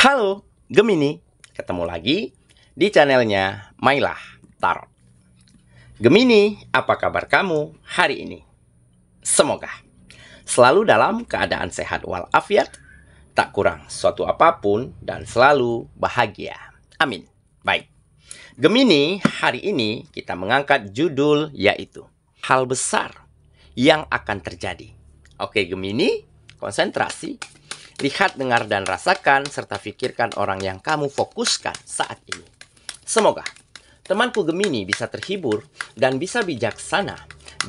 Halo Gemini, ketemu lagi di channelnya Mailah Tarot. Gemini, apa kabar kamu hari ini? Semoga selalu dalam keadaan sehat walafiat, tak kurang suatu apapun, dan selalu bahagia. Amin. Baik, Gemini, hari ini kita mengangkat judul yaitu hal besar yang akan terjadi. Oke Gemini, konsentrasi. Lihat, dengar, dan rasakan, serta pikirkan orang yang kamu fokuskan saat ini. Semoga temanku Gemini bisa terhibur dan bisa bijaksana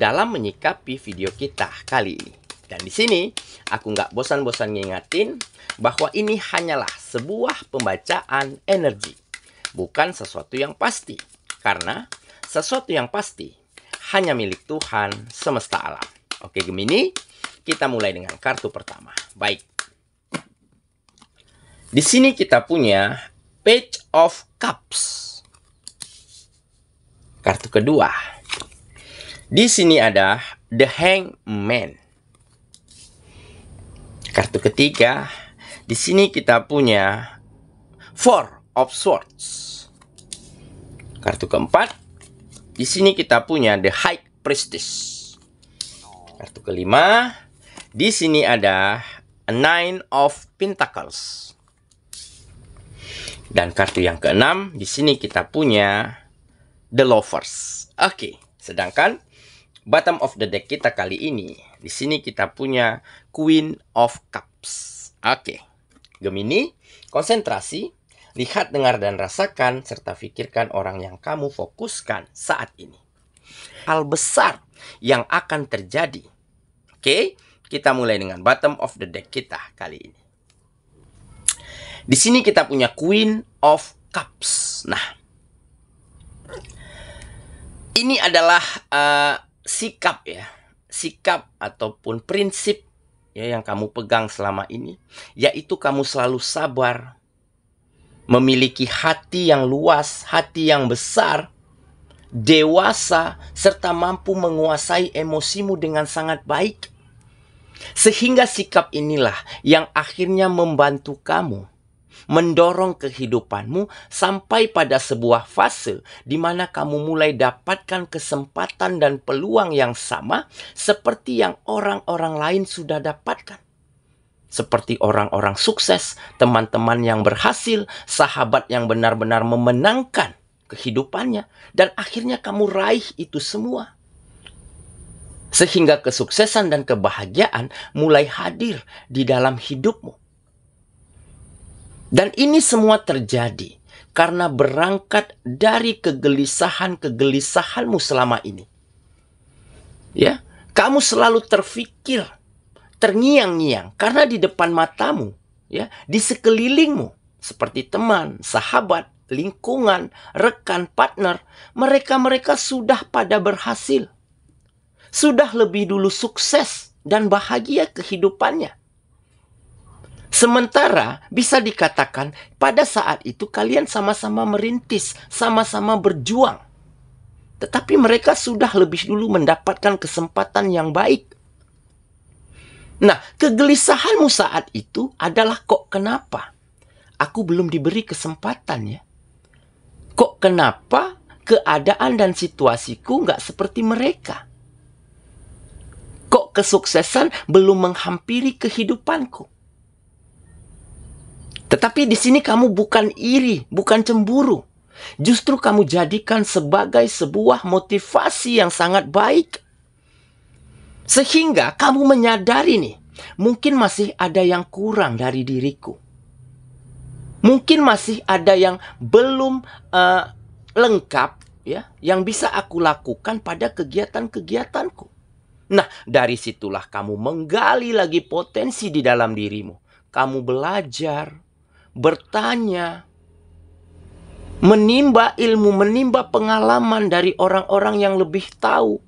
dalam menyikapi video kita kali ini. Dan di sini, aku nggak bosan-bosan ngingetin bahwa ini hanyalah sebuah pembacaan energi, bukan sesuatu yang pasti. Karena sesuatu yang pasti hanya milik Tuhan semesta alam. Oke Gemini, kita mulai dengan kartu pertama. Baik. Di sini kita punya Page of Cups. Kartu kedua. Di sini ada The Hangman. Kartu ketiga. Di sini kita punya Four of Swords. Kartu keempat. Di sini kita punya The High Priestess. Kartu kelima. Di sini ada Nine of Pentacles. Dan kartu yang keenam, di sini kita punya The Lovers. Oke, sedangkan bottom of the deck kita kali ini, di sini kita punya Queen of Cups. Oke, Gemini, konsentrasi, lihat, dengar, dan rasakan, serta pikirkan orang yang kamu fokuskan saat ini. Hal besar yang akan terjadi. Oke, kita mulai dengan bottom of the deck kita kali ini. Di sini kita punya Queen of Cups. Nah, ini adalah sikap ya, sikap ataupun prinsip ya yang kamu pegang selama ini, yaitu kamu selalu sabar, memiliki hati yang luas, hati yang besar, dewasa, serta mampu menguasai emosimu dengan sangat baik. Sehingga sikap inilah yang akhirnya membantu kamu mendorong kehidupanmu sampai pada sebuah fase di mana kamu mulai dapatkan kesempatan dan peluang yang sama seperti yang orang-orang lain sudah dapatkan. Seperti orang-orang sukses, teman-teman yang berhasil, sahabat yang benar-benar memenangkan kehidupannya, dan akhirnya kamu raih itu semua. Sehingga kesuksesan dan kebahagiaan mulai hadir di dalam hidupmu. Dan ini semua terjadi karena berangkat dari kegelisahan-kegelisahanmu selama ini. Ya, kamu selalu terfikir, terngiang-ngiang karena di depan matamu, ya, di sekelilingmu seperti teman, sahabat, lingkungan, rekan, partner, mereka sudah pada berhasil. Sudah lebih dulu sukses dan bahagia kehidupannya. Sementara bisa dikatakan pada saat itu kalian sama-sama merintis, sama-sama berjuang. Tetapi mereka sudah lebih dulu mendapatkan kesempatan yang baik. Nah, kegelisahanmu saat itu adalah kok kenapa aku belum diberi kesempatan ya? Kok kenapa keadaan dan situasiku nggak seperti mereka? Kok kesuksesan belum menghampiri kehidupanku? Tetapi di sini kamu bukan iri, bukan cemburu. Justru kamu jadikan sebagai sebuah motivasi yang sangat baik. Sehingga kamu menyadari nih, mungkin masih ada yang kurang dari diriku. Mungkin masih ada yang belum lengkap ya, yang bisa aku lakukan pada kegiatan-kegiatanku. Nah, dari situlah kamu menggali lagi potensi di dalam dirimu. Kamu belajar, bertanya, menimba ilmu, menimba pengalaman dari orang-orang yang lebih tahu.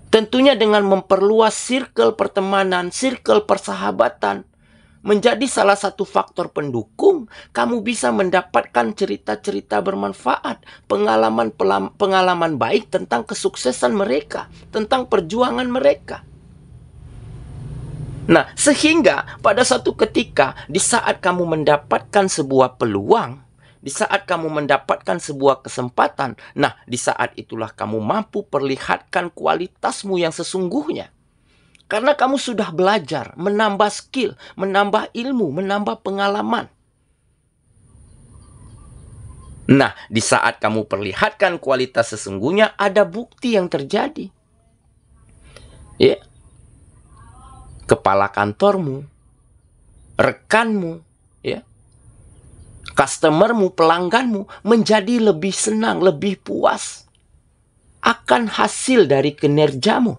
Tentunya dengan memperluas circle pertemanan, circle persahabatan, menjadi salah satu faktor pendukung. Kamu bisa mendapatkan cerita-cerita bermanfaat, pengalaman baik tentang kesuksesan mereka, tentang perjuangan mereka. Nah, sehingga pada suatu ketika di saat kamu mendapatkan sebuah peluang, di saat kamu mendapatkan sebuah kesempatan, nah di saat itulah kamu mampu perlihatkan kualitasmu yang sesungguhnya. Karena kamu sudah belajar, menambah skill, menambah ilmu, menambah pengalaman. Nah, di saat kamu perlihatkan kualitas sesungguhnya, ada bukti yang terjadi. Ya. Kepala kantormu, rekanmu, ya, customermu, pelangganmu menjadi lebih senang, lebih puas akan hasil dari kinerjamu.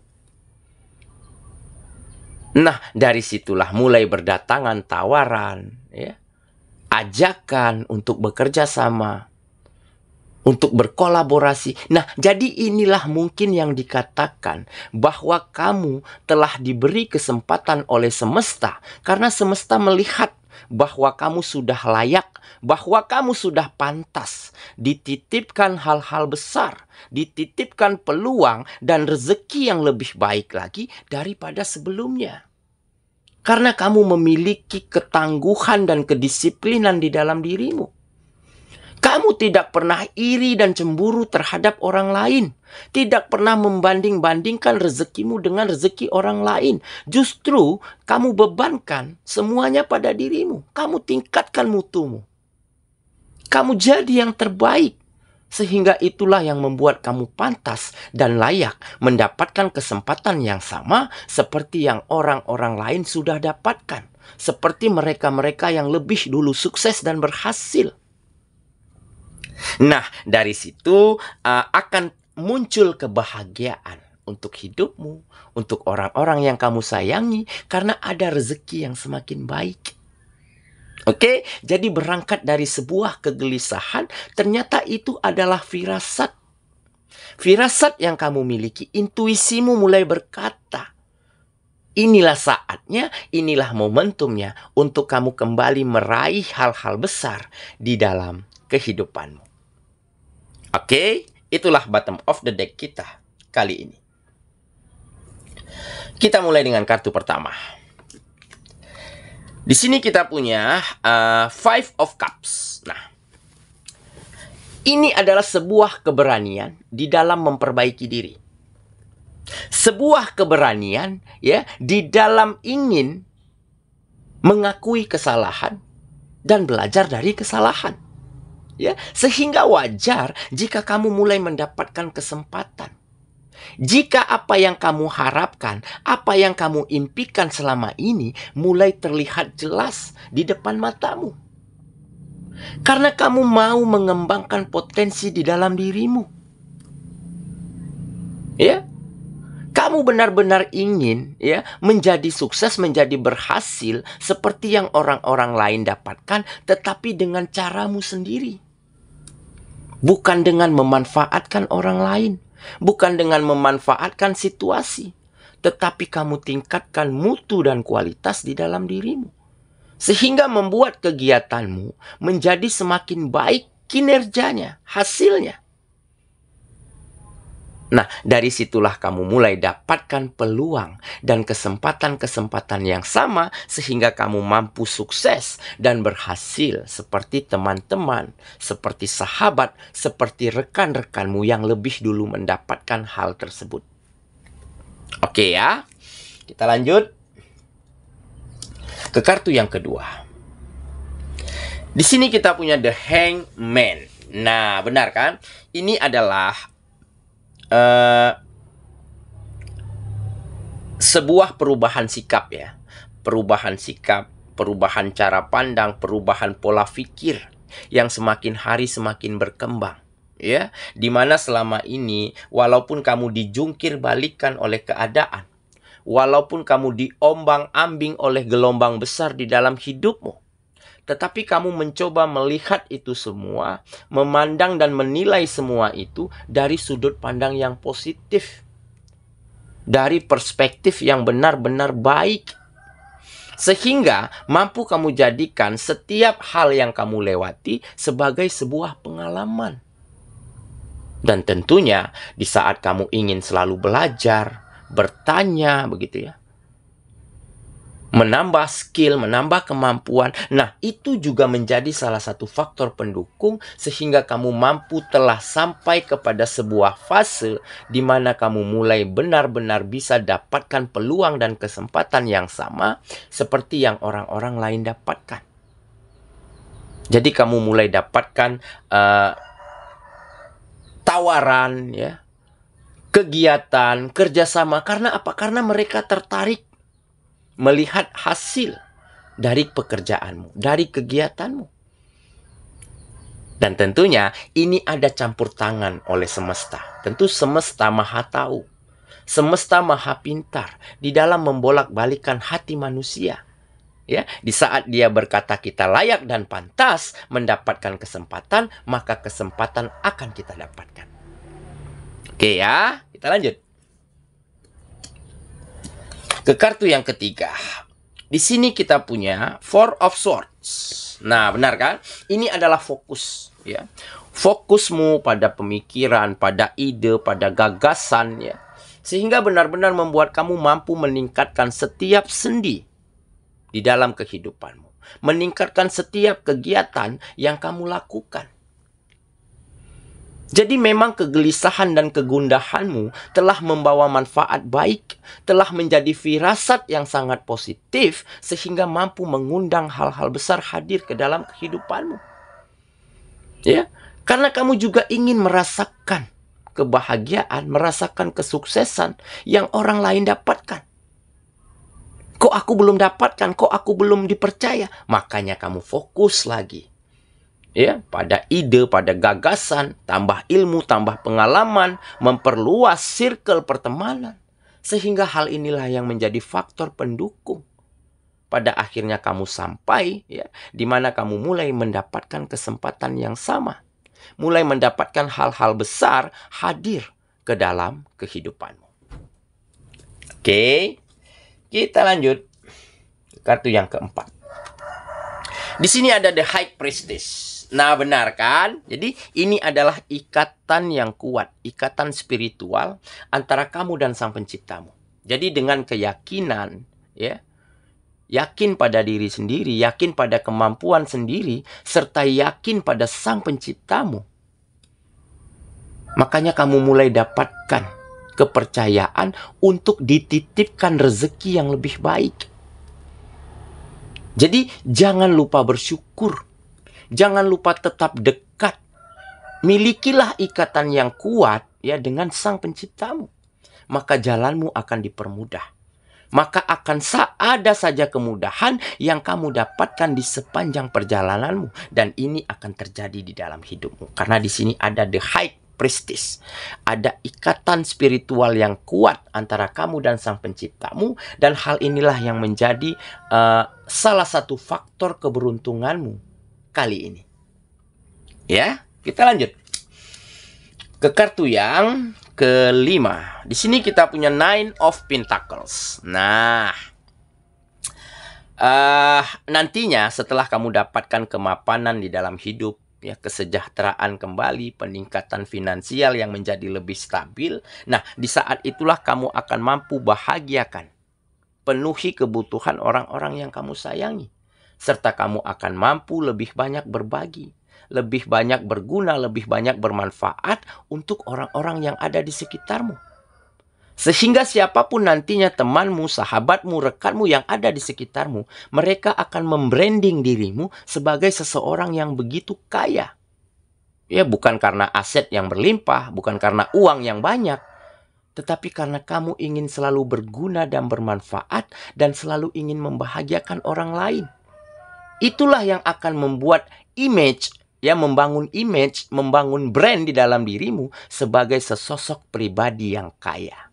Nah, dari situlah mulai berdatangan tawaran, ya, ajakan untuk bekerja sama, untuk berkolaborasi. Nah, jadi inilah mungkin yang dikatakan bahwa kamu telah diberi kesempatan oleh semesta, karena semesta melihat bahwa kamu sudah layak, bahwa kamu sudah pantas, dititipkan hal-hal besar, dititipkan peluang dan rezeki yang lebih baik lagi daripada sebelumnya. Karena kamu memiliki ketangguhan dan kedisiplinan di dalam dirimu. Kamu tidak pernah iri dan cemburu terhadap orang lain. Tidak pernah membanding-bandingkan rezekimu dengan rezeki orang lain. Justru kamu bebankan semuanya pada dirimu. Kamu tingkatkan mutumu. Kamu jadi yang terbaik. Sehingga itulah yang membuat kamu pantas dan layak mendapatkan kesempatan yang sama seperti yang orang-orang lain sudah dapatkan. Seperti mereka-mereka yang lebih dulu sukses dan berhasil. Nah, dari situ akan muncul kebahagiaan untuk hidupmu, untuk orang-orang yang kamu sayangi, karena ada rezeki yang semakin baik. Oke, jadi berangkat dari sebuah kegelisahan, ternyata itu adalah firasat. Firasat yang kamu miliki, intuisimu mulai berkata, inilah saatnya, inilah momentumnya untuk kamu kembali meraih hal-hal besar di dalam kehidupanmu. Oke, itulah bottom of the deck kita kali ini. Kita mulai dengan kartu pertama. Di sini kita punya Five of Cups. Nah, ini adalah sebuah keberanian di dalam memperbaiki diri. Sebuah keberanian, ya, di dalam ingin mengakui kesalahan dan belajar dari kesalahan. Ya, sehingga wajar jika kamu mulai mendapatkan kesempatan. Jika apa yang kamu harapkan, apa yang kamu impikan selama ini mulai terlihat jelas di depan matamu. Karena kamu mau mengembangkan potensi di dalam dirimu. Ya, kamu benar-benar ingin, ya, menjadi sukses, menjadi berhasil seperti yang orang-orang lain dapatkan, tetapi dengan caramu sendiri. Bukan dengan memanfaatkan orang lain, bukan dengan memanfaatkan situasi, tetapi kamu tingkatkan mutu dan kualitas di dalam dirimu. Sehingga membuat kegiatanmu menjadi semakin baik kinerjanya, hasilnya. Nah, dari situlah kamu mulai dapatkan peluang dan kesempatan-kesempatan yang sama sehingga kamu mampu sukses dan berhasil seperti teman-teman, seperti sahabat, seperti rekan-rekanmu yang lebih dulu mendapatkan hal tersebut. Oke ya, kita lanjut ke kartu yang kedua. Di sini kita punya The Hangman. Nah, benar kan? Ini adalah sebuah perubahan sikap, ya. Perubahan sikap, perubahan cara pandang, perubahan pola pikir yang semakin hari semakin berkembang, ya. Dimana selama ini walaupun kamu dijungkir balikan oleh keadaan, walaupun kamu diombang-ambing oleh gelombang besar di dalam hidupmu, tetapi kamu mencoba melihat itu semua, memandang dan menilai semua itu dari sudut pandang yang positif, dari perspektif yang benar-benar baik, sehingga mampu kamu jadikan setiap hal yang kamu lewati sebagai sebuah pengalaman. Dan tentunya di saat kamu ingin selalu belajar, bertanya, begitu ya, menambah skill, menambah kemampuan. Nah, itu juga menjadi salah satu faktor pendukung sehingga kamu mampu telah sampai kepada sebuah fase di mana kamu mulai benar-benar bisa dapatkan peluang dan kesempatan yang sama seperti yang orang-orang lain dapatkan. Jadi kamu mulai dapatkan tawaran, ya, kegiatan, kerjasama. Karena apa? Karena mereka tertarik melihat hasil dari pekerjaanmu, dari kegiatanmu. Dan tentunya ini ada campur tangan oleh semesta. Tentu semesta maha tahu. Semesta maha pintar di dalam membolak-balikan hati manusia. Ya, di saat dia berkata kita layak dan pantas mendapatkan kesempatan, maka kesempatan akan kita dapatkan. Oke ya, kita lanjut. Ke kartu yang ketiga. Di sini kita punya Four of Swords. Nah, benar kan? Ini adalah fokus, ya. Fokusmu pada pemikiran, pada ide, pada gagasan, ya. Sehingga benar-benar membuat kamu mampu meningkatkan setiap sendi di dalam kehidupanmu. Meningkatkan setiap kegiatan yang kamu lakukan. Jadi memang kegelisahan dan kegundahanmu telah membawa manfaat baik, telah menjadi firasat yang sangat positif sehingga mampu mengundang hal-hal besar hadir ke dalam kehidupanmu. Ya, karena kamu juga ingin merasakan kebahagiaan, merasakan kesuksesan yang orang lain dapatkan. Kok aku belum dapatkan, kok aku belum dipercaya? Makanya kamu fokus lagi. Ya, pada ide, pada gagasan, tambah ilmu, tambah pengalaman, memperluas circle pertemanan. Sehingga hal inilah yang menjadi faktor pendukung. Pada akhirnya kamu sampai, ya, di mana kamu mulai mendapatkan kesempatan yang sama. Mulai mendapatkan hal-hal besar hadir ke dalam kehidupanmu. Oke, kita lanjut. Kartu yang keempat. Di sini ada The High Priestess. Nah, benar kan? Jadi ini adalah ikatan yang kuat, ikatan spiritual antara kamu dan Sang Penciptamu. Jadi dengan keyakinan, ya, yakin pada diri sendiri, yakin pada kemampuan sendiri, serta yakin pada Sang Penciptamu, makanya kamu mulai dapatkan kepercayaan untuk dititipkan rezeki yang lebih baik. Jadi jangan lupa bersyukur. Jangan lupa tetap dekat. Milikilah ikatan yang kuat, ya, dengan Sang Penciptamu. Maka jalanmu akan dipermudah. Maka akan ada saja kemudahan yang kamu dapatkan di sepanjang perjalananmu. Dan ini akan terjadi di dalam hidupmu. Karena di sini ada The High Priestess. Ada ikatan spiritual yang kuat antara kamu dan Sang Penciptamu. Dan hal inilah yang menjadi salah satu faktor keberuntunganmu kali ini. Ya, kita lanjut ke kartu yang kelima. Di sini kita punya Nine of Pentacles. Nah, nantinya setelah kamu dapatkan kemapanan di dalam hidup, ya, kesejahteraan kembali, peningkatan finansial yang menjadi lebih stabil. Nah, di saat itulah kamu akan mampu bahagiakan, penuhi kebutuhan orang-orang yang kamu sayangi. Serta kamu akan mampu lebih banyak berbagi, lebih banyak berguna, lebih banyak bermanfaat untuk orang-orang yang ada di sekitarmu. Sehingga siapapun nantinya temanmu, sahabatmu, rekanmu yang ada di sekitarmu, mereka akan membranding dirimu sebagai seseorang yang begitu kaya. Ya, bukan karena aset yang berlimpah, bukan karena uang yang banyak, tetapi karena kamu ingin selalu berguna dan bermanfaat dan selalu ingin membahagiakan orang lain. Itulah yang akan membuat image, ya, membangun image, membangun brand di dalam dirimu sebagai sesosok pribadi yang kaya.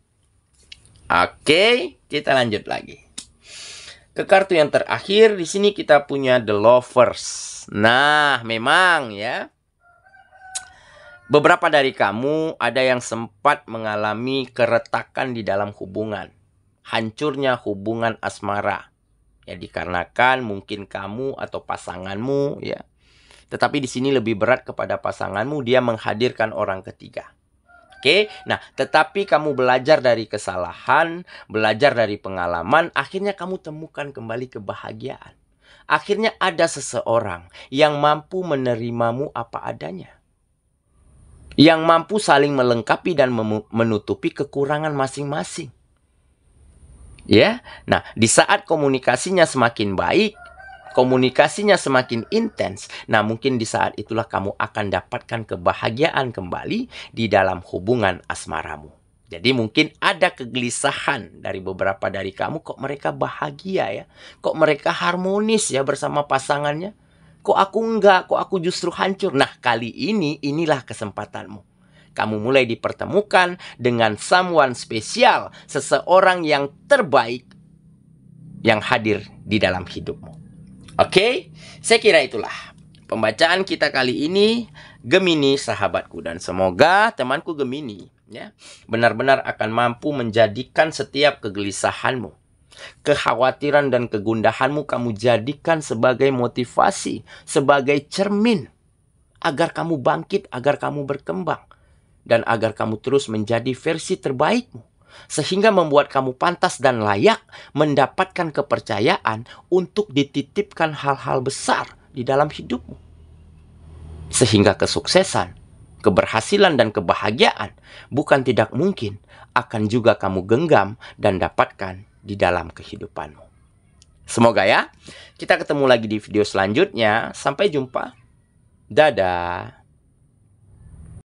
Oke, kita lanjut lagi. Ke kartu yang terakhir, di sini kita punya The Lovers. Nah, memang, ya, beberapa dari kamu ada yang sempat mengalami keretakan di dalam hubungan. Hancurnya hubungan asmara. Ya, dikarenakan mungkin kamu atau pasanganmu, ya. Tetapi di sini lebih berat kepada pasanganmu, dia menghadirkan orang ketiga. Oke, nah tetapi kamu belajar dari kesalahan, belajar dari pengalaman, akhirnya kamu temukan kembali kebahagiaan. Akhirnya ada seseorang yang mampu menerimamu apa adanya. Yang mampu saling melengkapi dan menutupi kekurangan masing-masing. Ya, nah di saat komunikasinya semakin baik, komunikasinya semakin intens, nah mungkin di saat itulah kamu akan dapatkan kebahagiaan kembali di dalam hubungan asmaramu. Jadi mungkin ada kegelisahan dari beberapa dari kamu, kok mereka bahagia ya? Kok mereka harmonis ya bersama pasangannya? Kok aku enggak? Kok aku justru hancur? Nah, kali ini inilah kesempatanmu. Kamu mulai dipertemukan dengan someone spesial, seseorang yang terbaik yang hadir di dalam hidupmu. Oke, saya kira itulah pembacaan kita kali ini, Gemini sahabatku, dan semoga temanku Gemini ya benar-benar akan mampu menjadikan setiap kegelisahanmu, kekhawatiran dan kegundahanmu kamu jadikan sebagai motivasi, sebagai cermin agar kamu bangkit, agar kamu berkembang, dan agar kamu terus menjadi versi terbaikmu. Sehingga membuat kamu pantas dan layak mendapatkan kepercayaan untuk dititipkan hal-hal besar di dalam hidupmu. Sehingga kesuksesan, keberhasilan, dan kebahagiaan bukan tidak mungkin akan juga kamu genggam dan dapatkan di dalam kehidupanmu. Semoga ya, kita ketemu lagi di video selanjutnya. Sampai jumpa. Dadah.